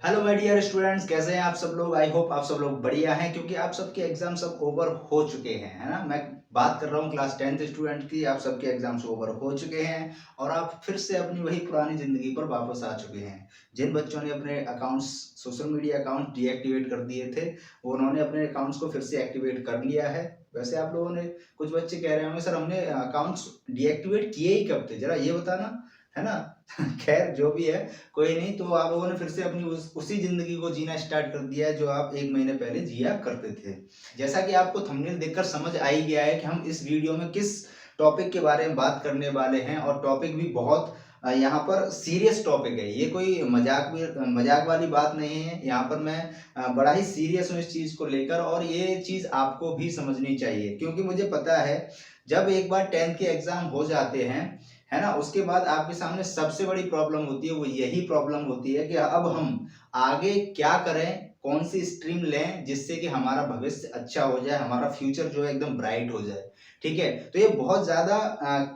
Hello my dear students, कैसे हैं आप सब लोग। आई होप आप सब लोग बढ़िया हैं क्योंकि आप सबके एग्जाम सब ओवर हो चुके हैं, है ना। मैं बात कर रहा हूँ क्लास 10th स्टूडेंट की। आप सबके एग्जाम्स ओवर हो चुके हैं और आप फिर से अपनी वही पुरानी जिंदगी पर वापस आ चुके हैं। जिन बच्चों ने अपने accounts, social media account deactivate कर दिए थे, वो उन्होंने अपने अकाउंट्स को फिर से एक्टिवेट कर लिया है। वैसे आप लोगों ने, कुछ बच्चे कह रहे होंगे सर हमने अकाउंट्स डीएक्टिवेट किए ही कब थे, जरा ये बताना, है ना। खैर जो भी है, कोई नहीं। तो आप लोगों ने फिर से अपनी उसी जिंदगी को जीना स्टार्ट कर दिया है जो आप 1 महीने पहले जिया करते थे। जैसा कि आपको थंबनेल देखकर समझ आ ही गया है कि हम इस वीडियो में किस टॉपिक के बारे में बात करने वाले हैं, और टॉपिक भी बहुत यहाँ पर सीरियस टॉपिक है। ये कोई मजाक वाली बात नहीं है। यहाँ पर मैं बड़ा ही सीरियस हूँ इस चीज को लेकर, और ये चीज आपको भी समझनी चाहिए क्योंकि मुझे पता है जब एक बार 10th के एग्जाम हो जाते हैं, है ना, उसके बाद आपके सामने सबसे बड़ी प्रॉब्लम होती है, वो यही प्रॉब्लम होती है कि अब हम आगे क्या करें, कौन सी स्ट्रीम लें जिससे कि हमारा भविष्य अच्छा हो जाए, हमारा फ्यूचर जो है एकदम ब्राइट हो जाए। ठीक है, तो ये बहुत ज्यादा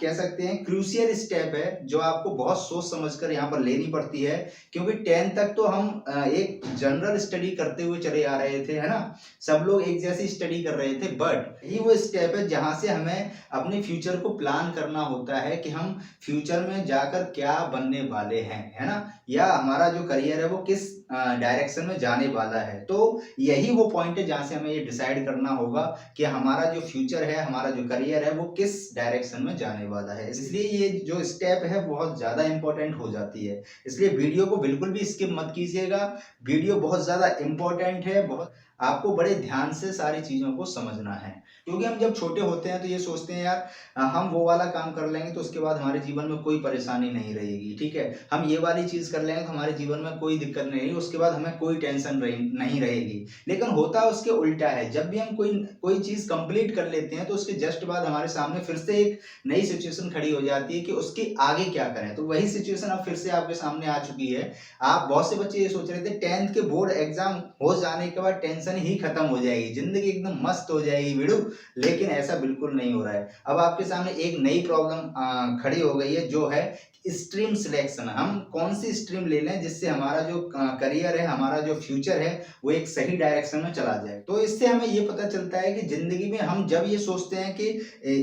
कह सकते हैं क्रूशियल स्टेप है जो आपको बहुत सोच समझकर यहाँ पर लेनी पड़ती है। क्योंकि 10th तक तो हम एक जनरल स्टडी करते हुए चले आ रहे थे, है ना। सब लोग एक जैसी स्टडी कर रहे थे, बट यही वो स्टेप है जहां से हमें अपने फ्यूचर को प्लान करना होता है कि हम फ्यूचर में जाकर क्या बनने वाले हैं, है ना, या हमारा जो करियर है वो किस डायरेक्शन में जाने वाला है। तो यही वो पॉइंट है जहां से हमें ये डिसाइड करना होगा कि हमारा जो फ्यूचर है, हमारा जो करियर है वो किस डायरेक्शन में जाने वाला है। इसलिए ये जो स्टेप है बहुत ज्यादा इंपॉर्टेंट हो जाती है। इसलिए वीडियो को बिल्कुल भी स्किप मत कीजिएगा। वीडियो बहुत ज्यादा इंपॉर्टेंट है, बहुत आपको बड़े ध्यान से सारी चीजों को समझना है। क्योंकि हम जब छोटे होते हैं तो ये सोचते हैं यार हम वो वाला काम कर लेंगे तो उसके बाद हमारे जीवन में कोई परेशानी नहीं रहेगी। ठीक है, हम ये वाली चीज कर लेंगे तो हमारे जीवन में कोई दिक्कत नहीं रहेगी, उसके बाद हमें कोई टेंशन नहीं रहेगी। लेकिन होता उसके उल्टा है। जब भी हम कोई कोई चीज कंप्लीट कर लेते हैं तो उसके जस्ट बाद हमारे सामने फिर से एक नई सिचुएशन खड़ी हो जाती है कि उसके आगे क्या करें। तो वही सिचुएशन अब फिर से आपके सामने आ चुकी है। आप बहुत से बच्चे ये सोच रहे थे 10th के बोर्ड एग्जाम हो जाने के बाद टेंशन ही खत्म हो जाएगी, जिंदगी एकदम मस्त हो जाएगी बिड़ू। लेकिन ऐसा बिल्कुल नहीं हो रहा है। अब आपके सामने एक नई प्रॉब्लम खड़ी हो गई है जो है स्ट्रीम सिलेक्शन। हम कौन सी स्ट्रीम ले लें जिससे हमारा जो करियर है, हमारा जो फ्यूचर है वो एक सही डायरेक्शन में चला जाए। तो इससे हमें ये पता चलता है कि जिंदगी में हम जब ये सोचते हैं कि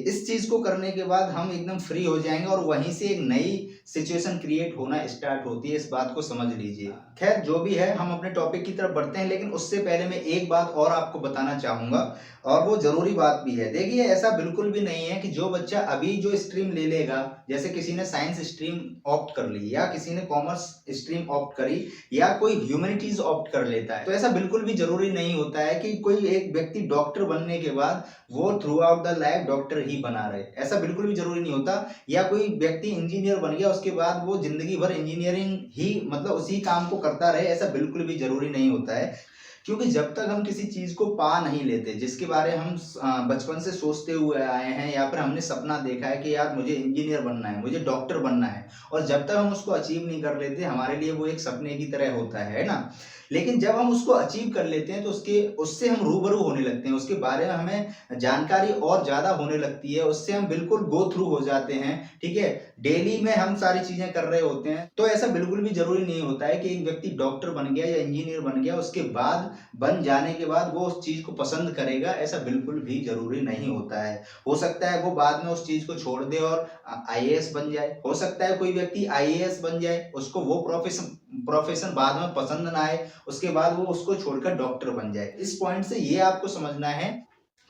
इस चीज को करने के बाद हम एकदम फ्री हो जाएंगे और वहीं से एक नई सिचुएशन क्रिएट होना स्टार्ट होती है। इस बात को समझ लीजिए। खैर जो भी है, हम अपने टॉपिक की तरफ बढ़ते हैं, लेकिन उससे पहले मैं एक बात और आपको बताना चाहूंगा, और वो जरूरी बात भी है। देखिए ऐसा बिल्कुल भी नहीं है कि जो बच्चा अभी जो स्ट्रीम ले लेगा, जैसे किसी ने साइंस स्ट्रीम ऑप्ट कर ली या किसी ने कॉमर्स स्ट्रीम ऑप्ट करी या कोई ह्यूमैनिटीज ऑप्ट कर लेता है, तो ऐसा बिल्कुल भी जरूरी नहीं होता है कि कोई एक व्यक्ति डॉक्टर बनने के बाद वो throughout the life doctor ही बना रहे। ऐसा बिल्कुल भी जरूरी नहीं होता। या कोई व्यक्ति इंजीनियर बन गया, उसके बाद वो जिंदगी भर इंजीनियरिंग ही मतलब उसी काम को करता रहे, ऐसा बिल्कुल भी जरूरी नहीं होता है। क्योंकि जब तक हम किसी चीज को पा नहीं लेते जिसके बारे हम बचपन से सोचते हुए आए हैं, या फिर हमने सपना देखा है कि यार मुझे इंजीनियर बनना है, मुझे डॉक्टर बनना है, और जब तक हम उसको अचीव नहीं कर लेते हमारे लिए वो एक सपने की तरह होता है ना। लेकिन जब हम उसको अचीव कर लेते हैं तो उससे हम रूबरू होने लगते हैं, उसके बारे में हमें जानकारी और ज्यादा होने लगती है, उससे हम बिल्कुल गो थ्रू हो जाते हैं। ठीक है, डेली में हम सारी चीजें कर रहे होते हैं। तो ऐसा बिल्कुल भी जरूरी नहीं होता है कि एक व्यक्ति डॉक्टर बन गया या इंजीनियर बन गया, उसके बाद बन जाने के बाद वो उस चीज को पसंद करेगा, ऐसा बिल्कुल भी जरूरी नहीं होता है। हो सकता है वो बाद में उस चीज को छोड़ दे और आईएएस बन जाए। हो सकता है कोई व्यक्ति आईएएस बन जाए, उसको वो प्रोफेशन प्रोफेशन बाद में पसंद ना आए, उसके बाद वो उसको छोड़कर डॉक्टर बन जाए। इस पॉइंट से ये आपको समझना है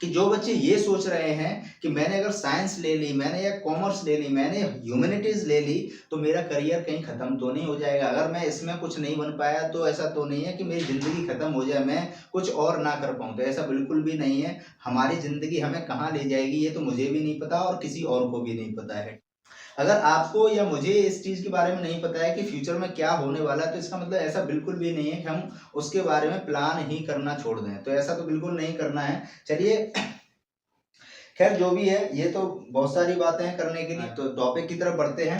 कि जो बच्चे ये सोच रहे हैं कि मैंने अगर साइंस ले ली, मैंने या कॉमर्स ले ली, मैंने ह्यूमैनिटीज ले ली, तो मेरा करियर कहीं खत्म तो नहीं हो जाएगा। अगर मैं इसमें कुछ नहीं बन पाया तो ऐसा तो नहीं है कि मेरी जिंदगी खत्म हो जाए, मैं कुछ और ना कर पाऊं। तो ऐसा बिल्कुल भी नहीं है। हमारी जिंदगी हमें कहाँ ले जाएगी ये तो मुझे भी नहीं पता और किसी और को भी नहीं पता है। अगर आपको या मुझे इस चीज के बारे में नहीं पता है कि फ्यूचर में क्या होने वाला है, तो इसका मतलब ऐसा बिल्कुल भी नहीं है कि हम उसके बारे में प्लान ही करना छोड़ दें। तो ऐसा तो बिल्कुल नहीं करना है। चलिए, खैर जो भी है, ये तो बहुत सारी बातें हैं करने के लिए, तो टॉपिक की तरफ बढ़ते हैं।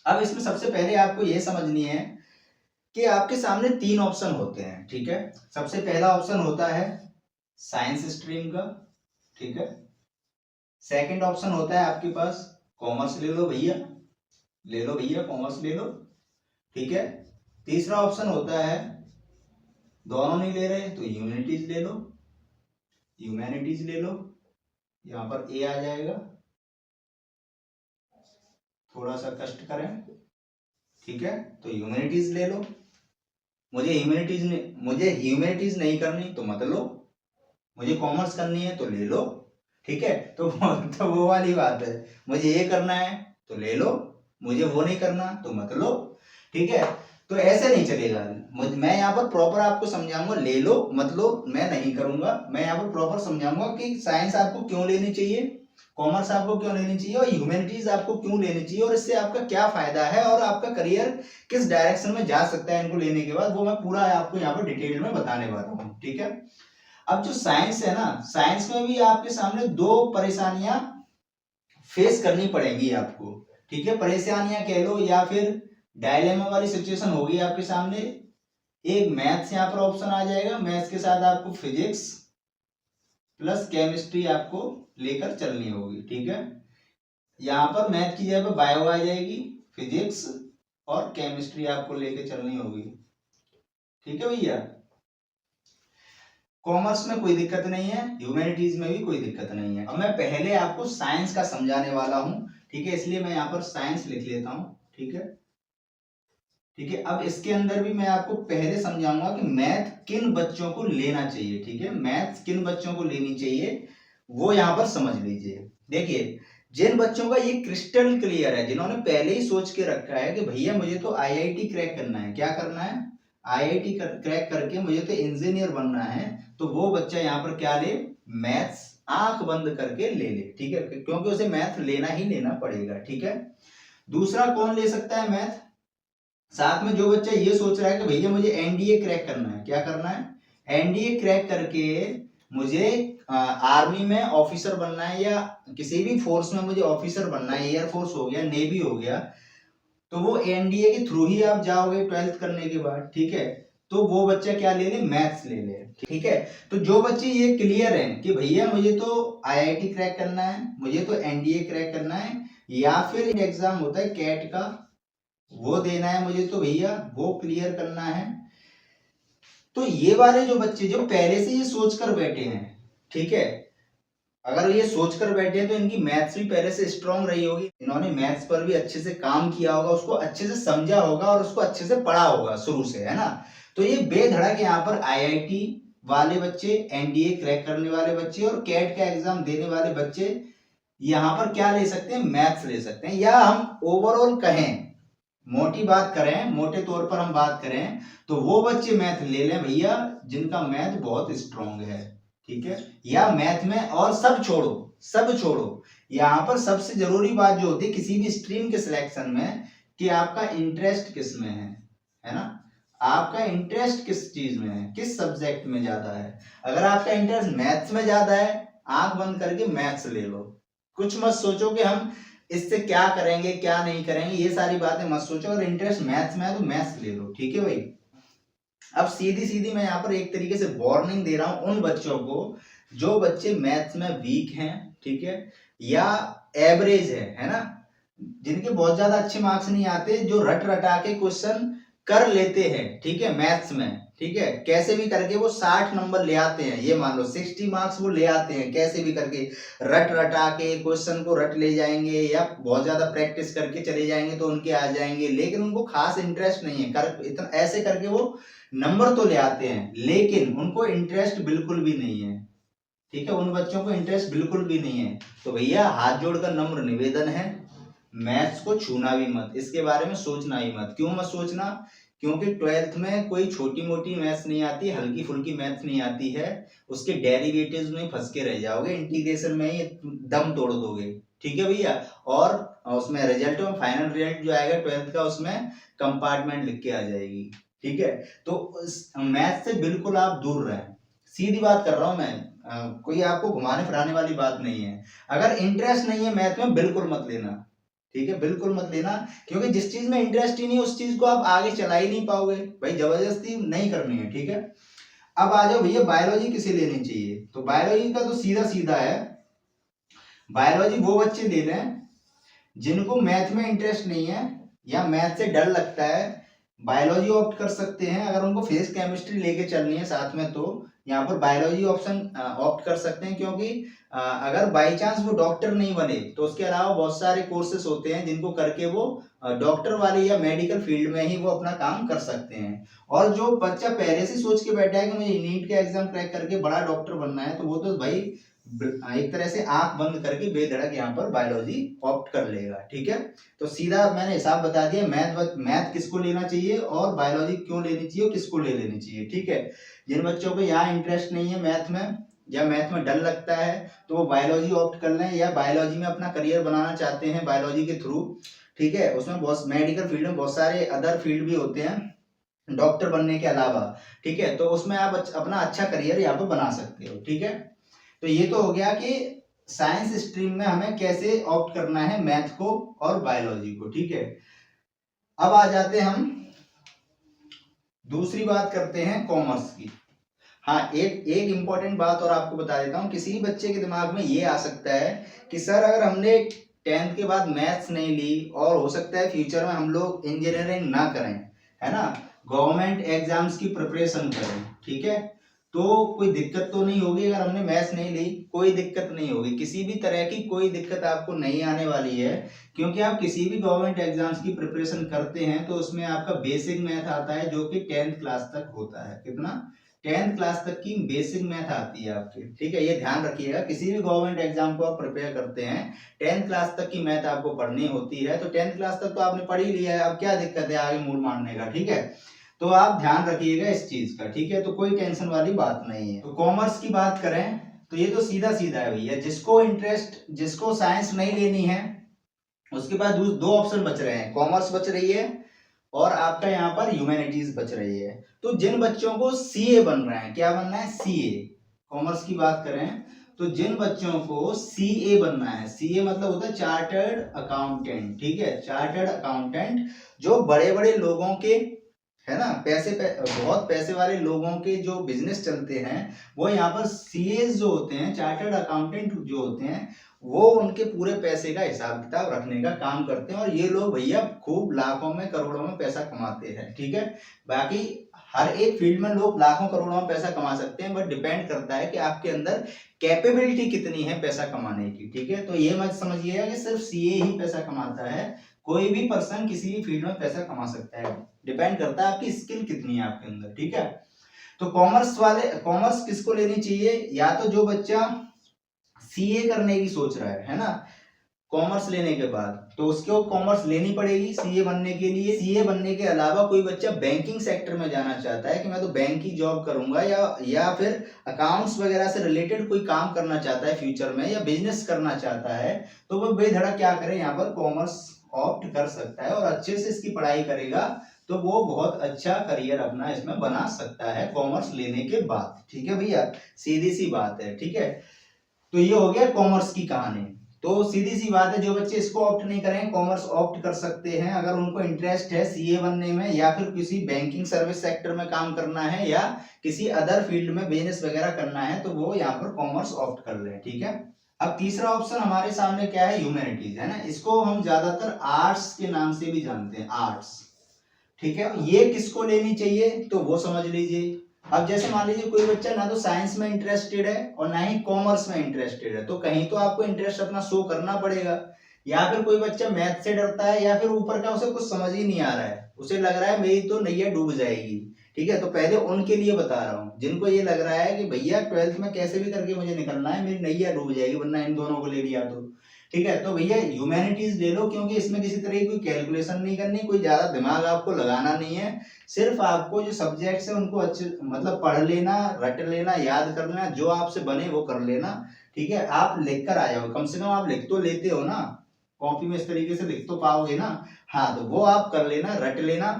अब इसमें सबसे पहले आपको ये समझनी है कि आपके सामने 3 ऑप्शन होते हैं। ठीक है, सबसे पहला ऑप्शन होता है साइंस स्ट्रीम का। ठीक है, सेकंड ऑप्शन होता है आपके पास कॉमर्स ले लो भैया, ले लो भैया कॉमर्स ले लो। ठीक है, तीसरा ऑप्शन होता है दोनों नहीं ले रहे तो ह्यूमैनिटीज ले लो, ह्यूमैनिटीज ले लो, यहाँ पर ए आ जाएगा, थोड़ा सा कष्ट करें, ठीक है। तो ह्यूमैनिटीज ले लो, मुझे ह्यूमैनिटीज नहीं करनी तो मत लो, मुझे कॉमर्स करनी है तो ले लो, ठीक है। तो वो वाली बात है, मुझे ये करना है तो ले लो, मुझे वो नहीं करना तो मत लो, ठीक है। तो ऐसे नहीं चलेगा, मैं यहाँ पर प्रॉपर आपको समझाऊंगा, ले लो मत लो मैं नहीं करूंगा, मैं यहाँ पर प्रॉपर समझाऊंगा कि साइंस आपको क्यों लेनी चाहिए, कॉमर्स आपको क्यों लेनी चाहिए और ह्यूमैनिटीज आपको क्यों लेनी चाहिए और इससे आपका क्या फायदा है और आपका करियर किस डायरेक्शन में जा सकता है इनको लेने के बाद, वो मैं पूरा आपको यहाँ पर डिटेल में बताने वाला हूँ, ठीक है। अब जो साइंस है ना, साइंस में भी आपके सामने दो परेशानियां फेस करनी पड़ेंगी आपको, ठीक है। परेशानियां कह लो या फिर डायलेमा वाली सिचुएशन होगी आपके सामने। एक मैथ्स यहाँ पर ऑप्शन आ जाएगा, मैथ्स के साथ आपको फिजिक्स प्लस केमिस्ट्री आपको लेकर चलनी होगी, ठीक है। यहाँ पर मैथ की जगह पर बायो आ जाएगी, फिजिक्स और केमिस्ट्री आपको लेकर चलनी होगी, ठीक है भैया। कॉमर्स में कोई दिक्कत नहीं है, ह्यूमैनिटीज में भी कोई दिक्कत नहीं है। अब मैं पहले आपको साइंस का समझाने वाला हूं, ठीक है, इसलिए मैं यहाँ पर साइंस लिख लेता हूं, ठीक है। ठीक है, अब इसके अंदर भी मैं आपको पहले समझाऊंगा कि मैथ किन बच्चों को लेना चाहिए, ठीक है, मैथ किन बच्चों को लेनी चाहिए वो यहाँ पर समझ लीजिए। देखिए, जिन बच्चों का ये क्रिस्टल क्लियर है, जिन्होंने पहले ही सोच के रखा है कि भैया मुझे तो आईआईटी क्रैक करना है, क्या करना है, आईआईटी क्रैक करके मुझे तो इंजीनियर बनना है, तो वो बच्चा यहाँ पर क्या ले, मैथ्स आंख बंद करके ले ले, ठीक है, क्योंकि उसे मैथ लेना ही लेना पड़ेगा, ठीक है। दूसरा कौन ले सकता है मैथ, साथ में जो बच्चा ये सोच रहा है कि भैया मुझे एनडीए क्रैक करना है, क्या करना है, एनडीए क्रैक करके मुझे आर्मी में ऑफिसर बनना है या किसी भी फोर्स में मुझे ऑफिसर बनना है, एयरफोर्स हो गया, नेवी हो गया, तो वो एनडीए के थ्रू ही आप जाओगे 12th करने के बाद, ठीक है। तो वो बच्चा क्या ले ले, मैथ्स ले ले, ठीक है। तो जो बच्चे ये क्लियर है कि भैया मुझे तो आईआईटी क्रैक करना है, मुझे तो एनडीए क्रैक करना है, या फिर एग्जाम होता है कैट का वो देना है मुझे, तो भैया वो क्लियर करना है, तो ये वाले जो बच्चे जो पहले से ये सोच कर बैठे हैं, ठीक है, अगर ये सोच कर बैठे हैं तो इनकी मैथ्स भी पहले से स्ट्रांग रही होगी, इन्होंने मैथ्स पर भी अच्छे से काम किया होगा, उसको अच्छे से समझा होगा और उसको अच्छे से पढ़ा होगा शुरू से, है ना। तो ये बेधड़क यहाँ पर आईआईटी वाले बच्चे, एनडीए क्रैक करने वाले बच्चे और कैट का एग्जाम देने वाले बच्चे यहाँ पर क्या ले सकते हैं, मैथ्स ले सकते हैं। या हम ओवरऑल कहें, मोटी बात करें, मोटे तौर पर हम बात करें तो वो बच्चे मैथ ले लें भैया जिनका मैथ बहुत स्ट्रांग है, ठीक है। या मैथ में, और सब छोड़ो, सब छोड़ो, यहाँ पर सबसे जरूरी बात जो होती है किसी भी स्ट्रीम के सिलेक्शन में कि आपका इंटरेस्ट किस में है ना, आपका इंटरेस्ट किस चीज में है, किस सब्जेक्ट में ज्यादा है। अगर आपका इंटरेस्ट मैथ्स में ज्यादा है, आंख बंद करके मैथ्स ले लो, कुछ मत सोचो कि हम इससे क्या करेंगे क्या नहीं करेंगे, ये सारी बातें मत सोचो, अगर इंटरेस्ट मैथ्स में है तो मैथ्स ले लो, ठीक है भाई। अब सीधी सीधी मैं यहाँ पर एक तरीके से वार्निंग दे रहा हूं उन बच्चों को जो बच्चे मैथ्स में वीक हैं, ठीक है, या एवरेज है ना, जिनके बहुत ज्यादा अच्छे मार्क्स नहीं आते, जो रट रटा के क्वेश्चन कर लेते हैं, ठीक है, मैथ्स में, ठीक है, कैसे भी करके वो 60 नंबर ले आते हैं, ये मान लो 60 मार्क्स वो ले आते हैं, कैसे भी करके रट रटा के क्वेश्चन को रट ले जाएंगे या बहुत ज्यादा प्रैक्टिस करके चले जाएंगे तो उनके आ जाएंगे, लेकिन उनको खास इंटरेस्ट नहीं है, इतना ऐसे करके वो नंबर तो ले आते हैं लेकिन उनको इंटरेस्ट बिल्कुल भी नहीं है, ठीक है, उन बच्चों को इंटरेस्ट बिल्कुल भी नहीं है। तो भैया हाथ जोड़कर नम्र निवेदन है, मैथ्स को छूना भी मत, इसके बारे में सोचना ही मत। क्यों मत सोचना, क्योंकि 12th में कोई छोटी मोटी मैथ्स नहीं आती, हल्की फुल्की मैथ्स नहीं आती है, उसके डेरिवेटिव्स में फंस के रह जाओगे, इंटीग्रेशन में ही दम तोड़ दोगे, ठीक है भैया। और उसमें रिजल्ट में फाइनल रिजल्ट जो आएगा 12th का उसमें कंपार्टमेंट लिख के आ जाएगी, ठीक है। तो मैथ से बिल्कुल आप दूर रहें, सीधी बात कर रहा हूं मैं, कोई आपको घुमाने फिराने वाली बात नहीं है। अगर इंटरेस्ट नहीं है मैथ में बिल्कुल मत लेना, ठीक है, बिल्कुल मत लेना, क्योंकि जिस चीज में इंटरेस्ट ही नहीं उस चीज को आप आगे चला ही नहीं पाओगे भाई, जबरदस्ती नहीं करनी है, ठीक है। अब आ जाओ भैया बायोलॉजी किसे लेनी चाहिए, तो बायोलॉजी का तो सीधा सीधा है, बायोलॉजी वो बच्चे ले लें जिनको मैथ में इंटरेस्ट नहीं है या मैथ से डर लगता है बायोलॉजी ऑप्ट कर सकते हैं। अगर उनको फिजिक्स केमिस्ट्री लेके चलनी है साथ में तो यहाँ पर बायोलॉजी ऑप्शन ऑप्ट कर सकते हैं, क्योंकि अगर बाई चांस वो डॉक्टर नहीं बने तो उसके अलावा बहुत सारे कोर्सेस होते हैं जिनको करके वो डॉक्टर वाले या मेडिकल फील्ड में ही वो अपना काम कर सकते हैं। और जो बच्चा पहले से सोच के बैठा है कि मुझे नीट के एग्जाम क्रैक करके बड़ा डॉक्टर बनना है, तो वो तो भाई एक तरह से आंख बंद करके बेधड़क यहाँ पर बायोलॉजी ऑप्ट कर लेगा। ठीक है, तो सीधा मैंने हिसाब बता दिया, मैथ किसको लेना चाहिए और बायोलॉजी क्यों लेनी चाहिए और किसको ले लेनी चाहिए। ठीक है, जिन बच्चों को यहाँ इंटरेस्ट नहीं है मैथ में या मैथ में डर लगता है तो वो बायोलॉजी ऑप्ट कर लें, या बायोलॉजी में अपना करियर बनाना चाहते हैं बायोलॉजी के थ्रू। ठीक है, उसमें बहुत मेडिकल फील्ड में बहुत सारे अदर फील्ड भी होते हैं डॉक्टर बनने के अलावा। ठीक है, तो उसमें आप अपना अच्छा करियर यहाँ पर बना सकते हो। ठीक है, तो ये तो हो गया कि साइंस स्ट्रीम में हमें कैसे ऑप्ट करना है मैथ को और बायोलॉजी को। ठीक है, अब आ जाते हैं हम दूसरी बात करते हैं कॉमर्स की। हाँ, एक एक इंपॉर्टेंट बात और आपको बता देता हूँ, किसी बच्चे के दिमाग में ये आ सकता है कि सर अगर हमने 10th के बाद मैथ्स नहीं ली और हो सकता है फ्यूचर में हम लोग इंजीनियरिंग ना करें, है ना, गवर्नमेंट एग्जाम्स की प्रिपरेशन करें, ठीक है, तो कोई दिक्कत तो नहीं होगी। अगर हमने मैथ्स नहीं ली कोई दिक्कत नहीं होगी, किसी भी तरह की कोई दिक्कत आपको नहीं आने वाली है, क्योंकि आप किसी भी गवर्नमेंट एग्जाम्स की प्रिपरेशन करते हैं तो उसमें आपका बेसिक मैथ आता है जो कि 10th क्लास तक होता है। कितना? 10th क्लास तक की बेसिक मैथ आती है आपकी। ठीक है, ये ध्यान रखिएगा, किसी भी गवर्नमेंट एग्जाम को आप प्रिपेयर करते हैं 10th क्लास तक की मैथ आपको पढ़नी होती है। तो 10th क्लास तक तो आपने पढ़ ही लिया है, अब क्या दिक्कत है आगे मूड मारने का। ठीक है, तो आप ध्यान रखिएगा इस चीज का। ठीक है, तो कोई टेंशन वाली बात नहीं है। तो कॉमर्स की बात करें तो ये तो सीधा सीधा है भैया, जिसको इंटरेस्ट, जिसको साइंस नहीं लेनी है उसके बाद दो ऑप्शन बच रहे हैं, कॉमर्स बच रही है और आपका यहाँ पर ह्यूमैनिटीज बच रही है। तो जिन बच्चों को सीए बन रहे हैं, क्या बनना है? सीए। कॉमर्स की बात करें तो जिन बच्चों को सीए बनना है, सीए मतलब होता है चार्टर्ड अकाउंटेंट। ठीक है, चार्टर्ड अकाउंटेंट, जो बड़े बड़े लोगों के, है ना, बहुत पैसे वाले लोगों के जो बिजनेस चलते हैं वो यहाँ पर सीए जो होते हैं, चार्टर्ड अकाउंटेंट जो होते हैं, वो उनके पूरे पैसे का हिसाब किताब रखने का काम करते हैं। और ये लोग भैया खूब लाखों में करोड़ों में पैसा कमाते हैं। ठीक है, बाकी हर एक फील्ड में लोग लाखों करोड़ों में पैसा कमा सकते हैं, बट डिपेंड करता है कि आपके अंदर कैपेबिलिटी कितनी है पैसा कमाने की। ठीक है, तो ये मत समझिएगा कि सिर्फ सीए ही पैसा कमाता है, कोई भी पर्सन किसी भी फील्ड में पैसा कमा सकता है, डिपेंड करता है आपकी स्किल कितनी है आपके अंदर। ठीक है, तो कॉमर्स किसको लेनी चाहिए? या तो जो बच्चा सीए करने की सोच रहा है ना, कॉमर्स लेने के बाद तो उसको कॉमर्स लेनी पड़ेगी सीए बनने के लिए। सीए बनने के अलावा कोई बच्चा बैंकिंग सेक्टर में जाना चाहता है कि मैं तो बैंक की जॉब करूंगा, या फिर अकाउंट्स वगैरह से रिलेटेड कोई काम करना चाहता है फ्यूचर में, या बिजनेस करना चाहता है, तो वो बेधड़क क्या करे, यहाँ पर कॉमर्स ऑप्ट कर सकता है और अच्छे से इसकी पढ़ाई करेगा तो वो बहुत अच्छा करियर अपना इसमें बना सकता है कॉमर्स लेने के बाद। ठीक है भैया, सीधी सी बात है। ठीक है, तो ये हो गया कॉमर्स की कहानी। तो सीधी सी बात है, जो बच्चे इसको ऑप्ट नहीं करें कॉमर्स ऑप्ट कर सकते हैं अगर उनको इंटरेस्ट है सीए बनने में, या फिर किसी बैंकिंग सर्विस सेक्टर में काम करना है, या किसी अदर फील्ड में बिजनेस वगैरह करना है, तो वो यहाँ पर कॉमर्स ऑप्ट कर ले। ठीक है, अब तीसरा ऑप्शन हमारे सामने क्या है? ह्यूमैनिटीज, है ना, इसको हम ज्यादातर आर्ट्स के नाम से भी जानते हैं, आर्ट्स। ठीक है, ये किसको लेनी चाहिए तो वो समझ लीजिए। अब जैसे मान लीजिए कोई बच्चा ना तो साइंस में इंटरेस्टेड है और ना ही कॉमर्स में इंटरेस्टेड है, तो कहीं तो आपको इंटरेस्ट अपना शो करना पड़ेगा। या फिर कोई बच्चा मैथ से डरता है, या फिर ऊपर का उसे कुछ समझ ही नहीं आ रहा है, उसे लग रहा है मेरी तो नैया डूब जाएगी। ठीक है, तो पहले उनके लिए बता रहा हूँ जिनको ये लग रहा है कि भैया 12th में कैसे भी करके मुझे निकलना है, मेरी नैया डूब जाएगी वरना इन दोनों को ले लिया तो। ठीक है, तो भैया ह्यूमैनिटीज ले लो, क्योंकि इसमें किसी तरह की कोई कैलकुलेशन नहीं करनी, कोई ज्यादा दिमाग आपको लगाना नहीं है, सिर्फ आपको जो सब्जेक्ट्स है उनको अच्छे मतलब पढ़ लेना, रट लेना, याद कर लेना, जो आपसे बने वो कर लेना। ठीक है, आप लिख कर आ जाओ, कम से कम आप लिख तो लेते हो ना, कॉपी में इस तरीके से लिख तो पाओगे ना। हाँ, तो वो आप कर लेना, रट लेना,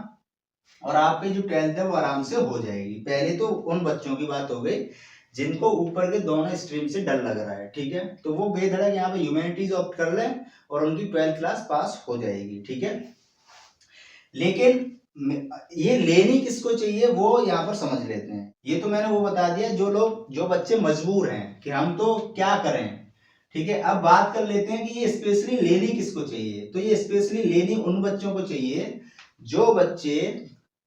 और आपकी जो 12th है वो आराम से हो जाएगी। पहले तो उन बच्चों की बात हो गई जिनको ऊपर के दोनों स्ट्रीम से डर लग रहा है। ठीक है, तो वो बेधड़क यहाँ पे ह्यूमैनिटीज ऑप्ट कर ले और उनकी 12th क्लास पास हो जाएगी। ठीक है, लेकिन ये लेनी किसको चाहिए वो यहाँ पर समझ लेते हैं। ये तो मैंने वो बता दिया जो बच्चे मजबूर हैं कि हम तो क्या करें। ठीक है, अब बात कर लेते हैं कि ये स्पेशली लेनी किसको चाहिए। तो ये स्पेशली लेनी उन बच्चों को चाहिए जो बच्चे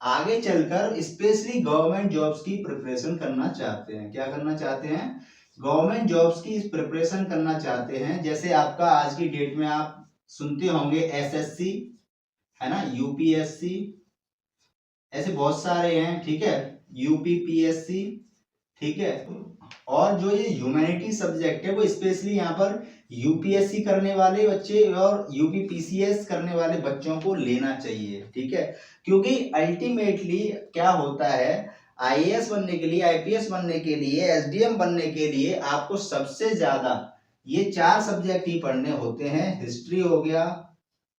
आगे चलकर स्पेशली गवर्नमेंट जॉब्स की प्रिपरेशन करना चाहते हैं। क्या करना चाहते हैं? गवर्नमेंट जॉब्स की प्रिपरेशन करना चाहते हैं। जैसे आपका आज की डेट में आप सुनते होंगे एसएससी, है ना, यूपीएससी, ऐसे बहुत सारे हैं, ठीक है, यूपीपीएससी, ठीक है। और जो ये ह्यूमैनिटी सब्जेक्ट है वो स्पेशली यहाँ पर यूपीएससी करने वाले बच्चे और यूपीपीसीएस करने वाले बच्चों को लेना चाहिए, ठीक है। क्योंकि अल्टीमेटली क्या होता है, आईएएस बनने के लिए, आईपीएस बनने के लिए, एसडीएम बनने के लिए आपको सबसे ज्यादा ये 4 सब्जेक्ट ही पढ़ने होते हैं। हिस्ट्री हो गया,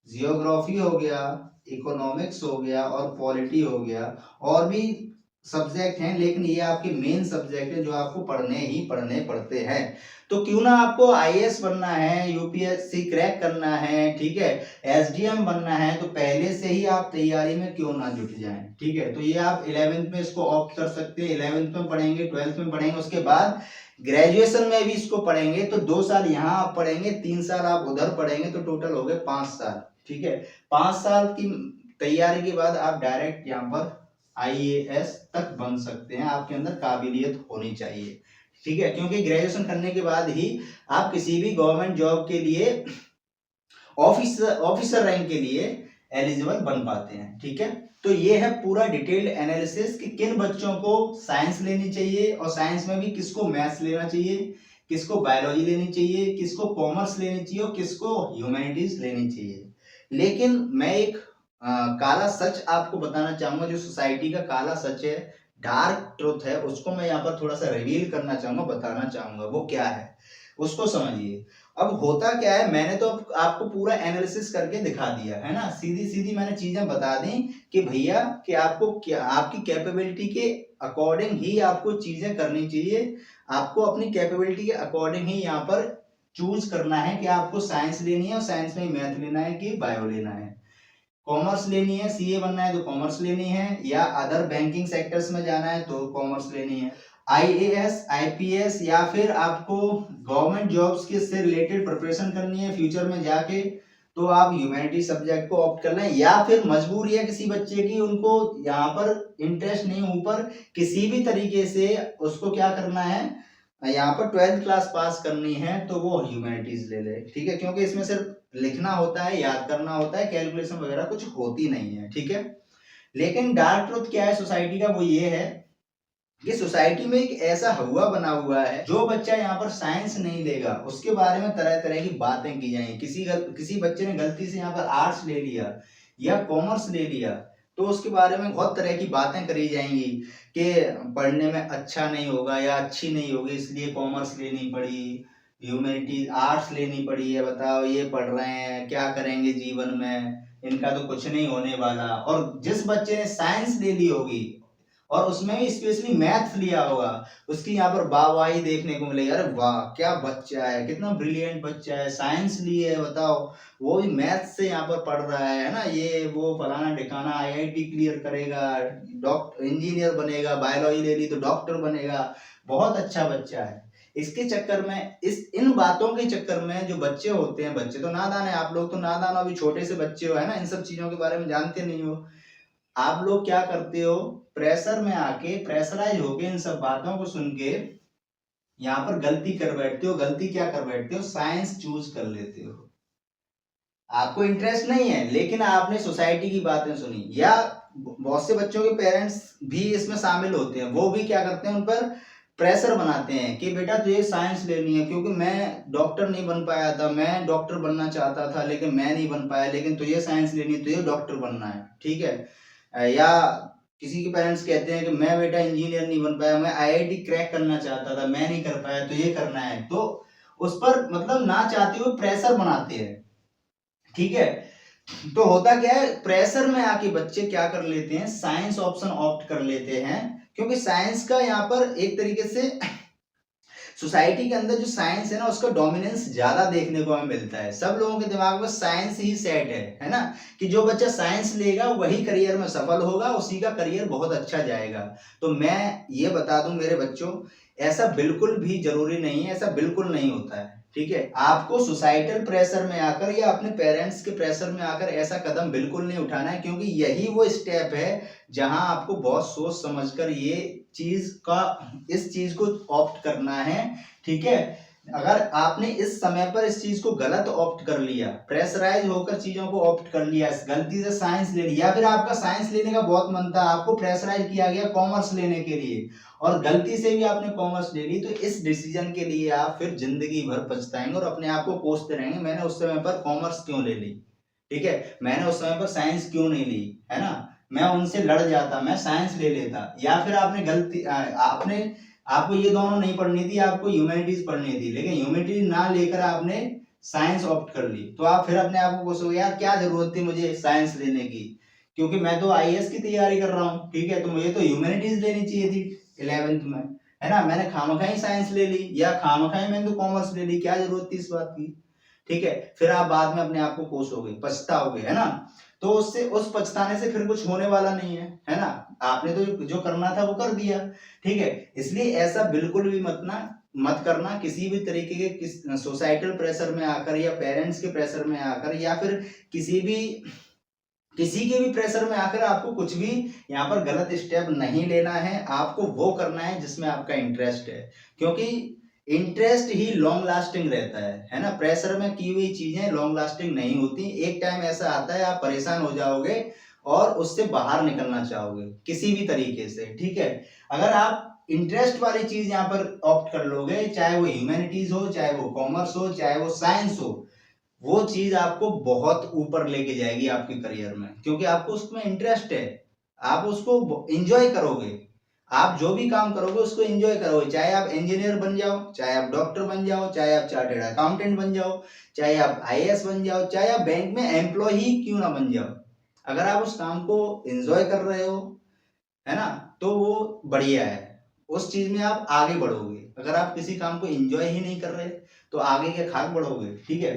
जियोग्राफी हो गया, इकोनॉमिक्स हो गया और पॉलिटी हो गया। और भी सब्जेक्ट हैं लेकिन ये आपके मेन सब्जेक्ट है जो आपको पढ़ने ही पढ़ने पड़ते हैं। तो क्यों ना आपको आईएएस बनना है, यूपीएससी क्रैक करना है, ठीक है, एसडीएम बनना है, तो पहले से ही आप तैयारी में क्यों ना जुट जाएं, ठीक है। तो ये आप 11th में इसको ऑप्ट कर सकते हैं, 11th में पढ़ेंगे, 12th में पढ़ेंगे, उसके बाद ग्रेजुएशन में भी इसको पढ़ेंगे। तो 2 साल यहाँ आप पढ़ेंगे, 3 साल आप उधर पढ़ेंगे, तो टोटल हो गए 5 साल, ठीक है। 5 साल की तैयारी के बाद आप डायरेक्ट यहाँ पर आईएएस तक बन सकते हैं। आपके अंदर काबिलियत होनी चाहिए, ठीक है, क्योंकि ग्रेजुएशन करने के बाद ही आप किसी भी गवर्नमेंट जॉब के लिए, ऑफिसर रैंक के लिए एलिजिबल बन पाते हैं, ठीक है। तो ये है पूरा डिटेल्ड एनालिसिस कि किन बच्चों को साइंस लेनी चाहिए और साइंस में भी किसको मैथ्स लेना चाहिए, किसको बायोलॉजी लेनी चाहिए, किसको कॉमर्स लेनी चाहिए और किसको ह्यूमैनिटीज लेनी चाहिए। लेकिन मैं एक काला सच आपको बताना चाहूंगा, जो सोसाइटी का काला सच है, डार्क ट्रुथ है, उसको मैं यहाँ पर थोड़ा सा रिवील करना चाहूंगा, बताना चाहूंगा। वो क्या है उसको समझिए। अब होता क्या है, मैंने तो आपको पूरा एनालिसिस करके दिखा दिया है ना, सीधी सीधी मैंने चीजें बता दी कि भैया कि आपको क्या, आपकी कैपेबिलिटी के अकॉर्डिंग ही आपको चीजें करनी चाहिए। आपको अपनी कैपेबिलिटी के अकॉर्डिंग ही यहाँ पर चूज करना है कि आपको साइंस लेनी है और साइंस में मैथ लेना है कि बायो लेना है, कॉमर्स लेनी है, सीए बनना है तो कॉमर्स लेनी है, या अदर बैंकिंग सेक्टर्स में जाना है तो कॉमर्स लेनी है, आईएएस, आईपीएस, या फिर आपको गवर्नमेंट जॉब्स के से रिलेटेड प्रिपरेशन करनी है फ्यूचर में जाके, तो आप ह्यूमैनिटी सब्जेक्ट को ऑप्ट कर लें। या फिर मजबूरी है किसी बच्चे की, उनको यहाँ पर इंटरेस्ट नहीं, ऊपर किसी भी तरीके से उसको क्या करना है, यहाँ पर 12th क्लास पास करनी है, तो वो ह्यूमैनिटीज ले ले, ठीक है, क्योंकि इसमें सिर्फ लिखना होता है, याद करना होता है, कैलकुलेशन वगैरह कुछ होती नहीं है, ठीक है। लेकिन डार्क ट्रुथ क्या है सोसाइटी का, वो ये है कि सोसाइटी में एक ऐसा हवा बना हुआ है, जो बच्चा यहाँ पर साइंस नहीं लेगा उसके बारे में तरह तरह की बातें की जाएंगी। किसी बच्चे ने गलती से यहाँ पर आर्ट्स ले लिया या कॉमर्स ले लिया, तो उसके बारे में बहुत तरह की बातें करी जाएंगी कि पढ़ने में अच्छा नहीं होगा या अच्छी नहीं होगी, इसलिए कॉमर्स लेनी पड़ी, ह्यूमैनिटी आर्ट्स लेनी पड़ी है, बताओ ये पढ़ रहे हैं क्या करेंगे जीवन में, इनका तो कुछ नहीं होने वाला। और जिस बच्चे ने साइंस ले ली होगी और उसमें भी स्पेशली मैथ्स लिया होगा, उसकी यहाँ पर वाहवाही देखने को मिलेगी, अरे वाह क्या बच्चा है, कितना ब्रिलियंट बच्चा है, साइंस लिए है, बताओ, वो भी मैथ्स से यहाँ पर पढ़ रहा है ना, ये वो फलाना ढिकाना आईआईटी क्लियर करेगा, डॉक्टर इंजीनियर बनेगा, बायोलॉजी ले ली तो डॉक्टर बनेगा, बहुत अच्छा बच्चा है। इसके चक्कर में, इन बातों के चक्कर में जो बच्चे होते हैं, बच्चे तो नादान है, आप लोग तो नादान हो, अभी छोटे से बच्चे हो, है ना, इन सब चीजों के बारे में जानते नहीं हो, आप लोग क्या करते हो, प्रेशर में आके, प्रेशराइज होके इन सब बातों को सुन के यहाँ पर गलती कर बैठते हो। गलती क्या कर बैठते हो, साइंस चूज कर लेते हो। आपको इंटरेस्ट नहीं है लेकिन आपने सोसाइटी की बातें सुनी, या बहुत से बच्चों के पेरेंट्स भी इसमें शामिल होते हैं, वो भी क्या करते हैं, उन पर प्रेशर बनाते हैं कि बेटा तुझे साइंस लेनी है, क्योंकि मैं डॉक्टर नहीं बन पाया था, मैं डॉक्टर बनना चाहता था लेकिन मैं नहीं बन पाया, लेकिन तुझे साइंस लेनी है, तुझे डॉक्टर बनना है, ठीक है। या किसी के पेरेंट्स कहते हैं कि मैं बेटा इंजीनियर नहीं बन पाया, मैं आईआईटी क्रैक करना चाहता था, मैं नहीं कर पाया, तो ये करना है, तो उस पर मतलब ना चाहते हुए प्रेशर बनाते हैं, ठीक है। तो होता क्या है, प्रेशर में आके बच्चे क्या कर लेते हैं, साइंस ऑप्शन ऑप्ट कर लेते हैं, क्योंकि साइंस का यहाँ पर एक तरीके से सोसाइटी के अंदर जो साइंस है ना, उसका डोमिनेंस ज्यादा देखने को हमें मिलता है। सब लोगों के दिमाग में साइंस ही सेट है ना, कि जो बच्चा साइंस लेगा वही करियर में सफल होगा, उसी का करियर बहुत अच्छा जाएगा। तो मैं ये बता दूं मेरे बच्चों, ऐसा बिल्कुल भी जरूरी नहीं है, ऐसा बिल्कुल नहीं होता है, ठीक है, आपको सोसाइटल प्रेशर में आकर या अपने पेरेंट्स के प्रेशर में आकर ऐसा कदम बिल्कुल नहीं उठाना है, क्योंकि यही वो स्टेप है जहां आपको बहुत सोच समझकर ये इस चीज को ऑप्ट करना है। ठीक है, अगर आपने इस समय पर इस चीज को गलत ऑप्ट कर लिया, प्रेशराइज होकर चीजों को ऑप्ट कर लिया, गलती से साइंस ले लिया, या फिर आपका साइंस लेने का बहुत मन था, आपको प्रेशराइज किया गया कॉमर्स लेने के लिए और गलती से भी आपने कॉमर्स ले ली, तो इस डिसीजन के लिए आप फिर जिंदगी भर पछताएंगे और अपने आप को कोसते रहेंगे, मैंने उस समय पर कॉमर्स क्यों ले ली, ठीक है, मैंने उस समय पर साइंस क्यों नहीं ली, है ना, मैं उनसे लड़ जाता, मैं साइंस ले लेता। या फिर आपको ये दोनों नहीं पढ़नी थी, आपको ह्यूमैनिटीज पढ़नी थी, लेकिन ह्यूमैनिटीज ना लेकर आपने साइंस ऑप्ट कर ली, तो आप फिर अपने आप को कोसोगे, यार क्या जरूरत थी मुझे साइंस लेने की, क्योंकि मैं तो आईएएस की तैयारी कर रहा हूँ, ठीक है, तो मुझे तो ह्यूमैनिटीज लेनी चाहिए थी 11th में, है ना, मैंने खामखा ही साइंस ले ली या खामखा ही मैंने तो कॉमर्स ले ली, क्या जरूरत थी इस बात की, ठीक है, फिर आप बाद में अपने आप को कोसोगे, पछताओगे, है ना, तो उससे उस पछताने से फिर कुछ होने वाला नहीं है ना, आपने तो जो करना था वो कर दिया, ठीक है, इसलिए ऐसा बिल्कुल भी मत करना किसी भी तरीके के सोसाइटल प्रेशर में आकर या पेरेंट्स के प्रेशर में आकर या फिर किसी के भी प्रेशर में आकर आपको कुछ भी यहाँ पर गलत स्टेप नहीं लेना है, आपको वो करना है जिसमें आपका इंटरेस्ट है, क्योंकि इंटरेस्ट ही लॉन्ग लास्टिंग रहता है ना, प्रेशर में की हुई चीजें लॉन्ग लास्टिंग नहीं होती, एक टाइम ऐसा आता है आप परेशान हो जाओगे और उससे बाहर निकलना चाहोगे किसी भी तरीके से, ठीक है, अगर आप इंटरेस्ट वाली चीज यहाँ पर ऑप्ट कर लोगे, चाहे वो ह्यूमैनिटीज हो, चाहे वो कॉमर्स हो, चाहे वो साइंस हो, वो चीज आपको बहुत ऊपर लेके जाएगी आपके करियर में, क्योंकि आपको उसमें इंटरेस्ट है, आप उसको एंजॉय करोगे, आप जो भी काम करोगे उसको एंजॉय करोगे, चाहे आप इंजीनियर बन जाओ, चाहे आप डॉक्टर बन जाओ, चाहे आप चार्टर्ड अकाउंटेंट बन जाओ, चाहे आप आईएएस बन जाओ, चाहे आप बैंक में एम्प्लॉय ही क्यों ना बन जाओ, अगर आप उस काम को एंजॉय कर रहे हो, है ना, तो वो बढ़िया है, उस चीज में आप आगे बढ़ोगे, अगर आप किसी काम को एंजॉय ही नहीं कर रहे तो आगे क्या खाक बढ़ोगे, ठीक है,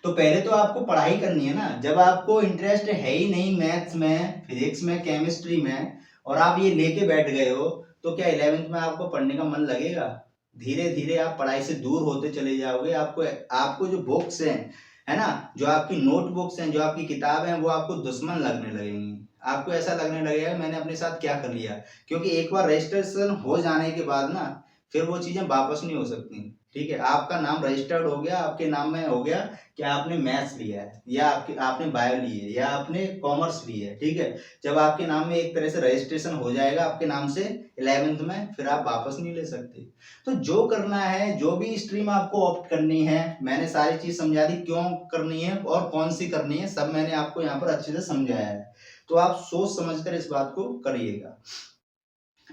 तो पहले तो आपको पढ़ाई करनी है ना, जब आपको इंटरेस्ट है ही नहीं मैथ्स में, फिजिक्स में, केमिस्ट्री में और आप ये लेके बैठ गए हो, तो क्या 11th में आपको पढ़ने का मन लगेगा, धीरे धीरे आप पढ़ाई से दूर होते चले जाओगे, आपको जो बुक्स हैं, है ना, जो आपकी नोटबुक्स हैं, जो आपकी किताब हैं, वो आपको दुश्मन लगने लगेंगी, आपको ऐसा लगने लगेगा मैंने अपने साथ क्या कर लिया, क्योंकि एक बार रजिस्ट्रेशन हो जाने के बाद ना फिर वो चीजें वापस नहीं हो सकती, ठीक है, आपका नाम रजिस्टर्ड हो गया, आपके नाम में हो गया कि आपने मैथ्स लिया है या आपने बायो ली है या आपने कॉमर्स ली है, ठीक है, जब आपके नाम में एक तरह से रजिस्ट्रेशन हो जाएगा आपके नाम से 11th में, फिर आप वापस नहीं ले सकते, तो जो करना है, जो भी स्ट्रीम आपको ऑप्ट करनी है, मैंने सारी चीज समझा दी क्यों करनी है और कौन सी करनी है, सब मैंने आपको यहाँ पर अच्छे से समझाया है, तो आप सोच समझकर इस बात को करिएगा।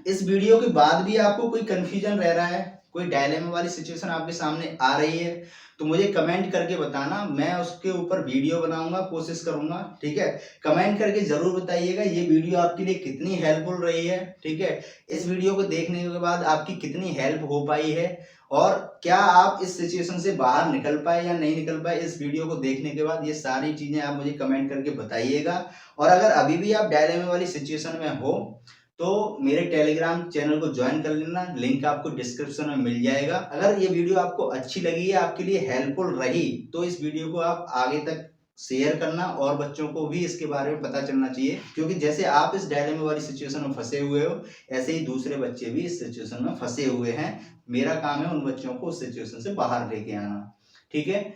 इस वीडियो के बाद भी आपको कोई कंफ्यूजन रह रहा है, कोई डायलेमा वाली सिचुएशन आपके सामने आ रही है, तो मुझे कमेंट करके बताना, मैं उसके ऊपर वीडियो बनाऊंगा, कोशिश करूंगा, ठीक है, कमेंट करके जरूर बताइएगा ये वीडियो आपके लिए कितनी हेल्पफुल रही है, ठीक है, इस वीडियो को देखने के बाद आपकी कितनी हेल्प हो पाई है और क्या आप इस सिचुएशन से बाहर निकल पाए या नहीं निकल पाए, इस वीडियो को देखने के बाद ये सारी चीजें आप मुझे कमेंट करके बताइएगा। और अगर अभी भी आप डायलेमा वाली सिचुएशन में हो तो मेरे टेलीग्राम चैनल को ज्वाइन कर लेना, लिंक आपको डिस्क्रिप्शन में मिल जाएगा। अगर ये वीडियो आपको अच्छी लगी है, आपके लिए हेल्पफुल रही, तो इस वीडियो को आप आगे तक शेयर करना और बच्चों को भी इसके बारे में पता चलना चाहिए, क्योंकि जैसे आप इस डायलेमा वाली सिचुएशन में फंसे हुए हो, ऐसे ही दूसरे बच्चे भी इस सिचुएशन में फंसे हुए हैं, मेरा काम है उन बच्चों को उस सिचुएशन से बाहर लेके आना, ठीक है,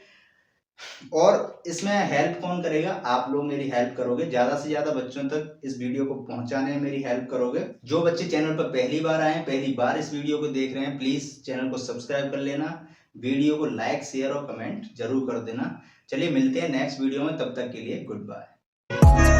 और इसमें हेल्प कौन करेगा, आप लोग मेरी हेल्प करोगे, ज्यादा से ज्यादा बच्चों तक इस वीडियो को पहुंचाने में मेरी हेल्प करोगे। जो बच्चे चैनल पर पहली बार आए हैं, पहली बार इस वीडियो को देख रहे हैं, प्लीज चैनल को सब्सक्राइब कर लेना, वीडियो को लाइक शेयर और कमेंट जरूर कर देना। चलिए मिलते हैं नेक्स्ट वीडियो में, तब तक के लिए गुड बाय।